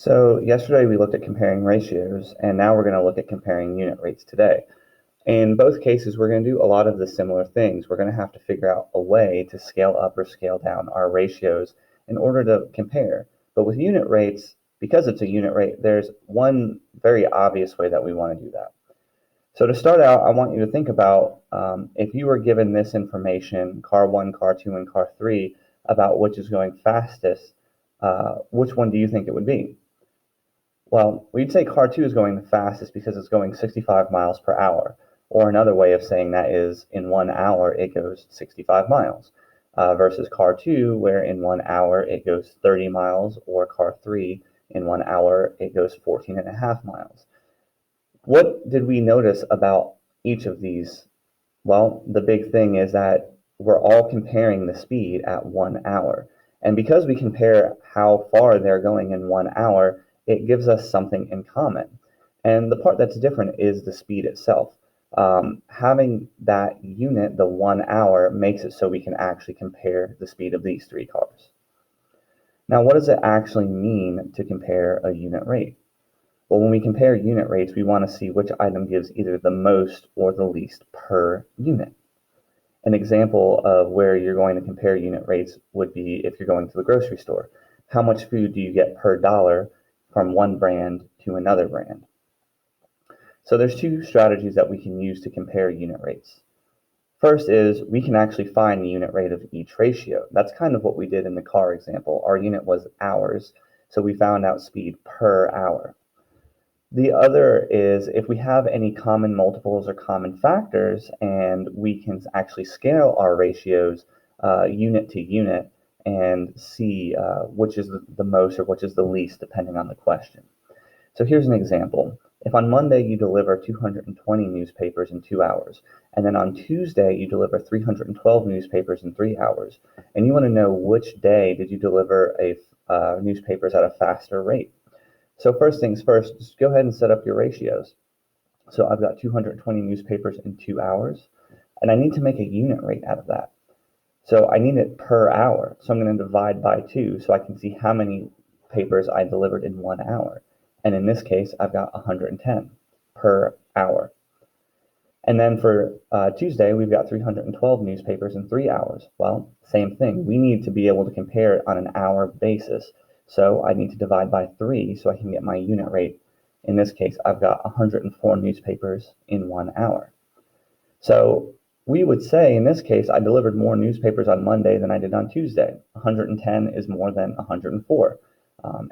So yesterday we looked at comparing ratios, and now we're going to look at comparing unit rates today. In both cases, we're going to do a lot of the similar things. We're going to have to figure out a way to scale up or scale down our ratios in order to compare. But with unit rates, because it's a unit rate, there's one very obvious way that we want to do that. So to start out, I want you to think about if you were given this information, car 1, car 2, and car 3, about which is going fastest, which one do you think it would be? Well, we'd say car 2 is going the fastest because it's going 65 miles per hour. Or another way of saying that is in 1 hour it goes 65 miles versus car 2 where in 1 hour it goes 30 miles, or car 3 in 1 hour it goes 14 and a half miles. What did we notice about each of these? Well, the big thing is that we're all comparing the speed at 1 hour. And because we compare how far they're going in 1 hour, it gives us something in common. And the part that's different is the speed itself. Having that unit, the 1 hour, makes it so we can actually compare the speed of these three cars. Now, what does it actually mean to compare a unit rate? Well, when we compare unit rates, we want to see which item gives either the most or the least per unit. An example of where you're going to compare unit rates would be if you're going to the grocery store. How much food do you get per dollar from one brand to another brand? So there's two strategies that we can use to compare unit rates. First is we can actually find the unit rate of each ratio. That's kind of what we did in the car example. Our unit was hours, so we found out speed per hour. The other is if we have any common multiples or common factors, and we can actually scale our ratios unit to unit and see which is the most or which is the least depending on the question. So here's an example. If on Monday you deliver 220 newspapers in 2 hours, and then on Tuesday you deliver 312 newspapers in 3 hours, and you want to know which day did you deliver newspapers at a faster rate. So first things first, just go ahead and set up your ratios. So I've got 220 newspapers in 2 hours, and I need to make a unit rate out of that. So I need it per hour. So I'm going to divide by 2 so I can see how many papers I delivered in 1 hour. And in this case, I've got 110 per hour. And then for Tuesday, we've got 312 newspapers in 3 hours. Well, same thing. We need to be able to compare it on an hour basis. So I need to divide by 3 so I can get my unit rate. In this case, I've got 104 newspapers in 1 hour. So we would say, in this case, I delivered more newspapers on Monday than I did on Tuesday. 110 is more than 104.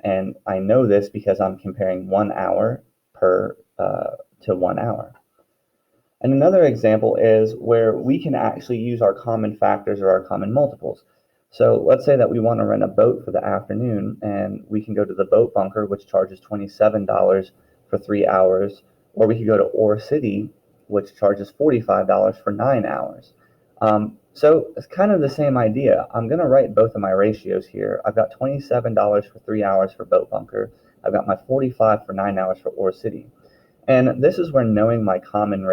And I know this because I'm comparing 1 hour to 1 hour. And another example is where we can actually use our common factors or our common multiples. So let's say that we want to rent a boat for the afternoon, and we can go to the Boat Bunker, which charges $27 for 3 hours, or we could go to Ore City, which charges $45 for 9 hours. So it's kind of the same idea. I'm going to write both of my ratios here. I've got $27 for 3 hours for Boat Bunker. I've got my $45 for 9 hours for Ore City. And this is where knowing my common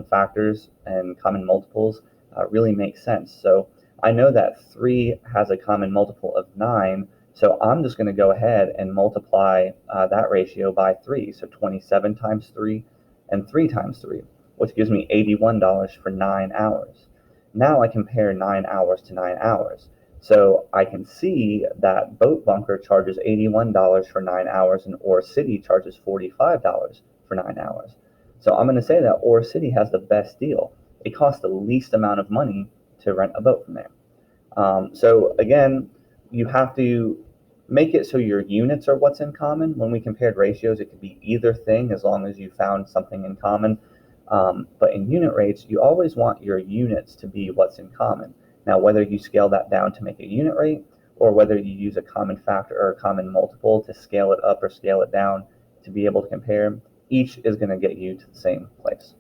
factors and common multiples really makes sense. So I know that 3 has a common multiple of 9, so I'm just going to go ahead and multiply that ratio by 3. So 27 times 3 and 3 times 3, which gives me $81 for 9 hours. Now I compare 9 hours to 9 hours. So I can see that Boat Bunker charges $81 for 9 hours and Ore City charges $45 for 9 hours. So I'm going to say that Ore City has the best deal. It costs the least amount of money to rent a boat from there. So again, you have to make it so your units are what's in common. When we compared ratios, it could be either thing as long as you found something in common. But in unit rates, you always want your units to be what's in common. Now, whether you scale that down to make a unit rate, or whether you use a common factor or a common multiple to scale it up or scale it down to be able to compare, each is going to get you to the same place.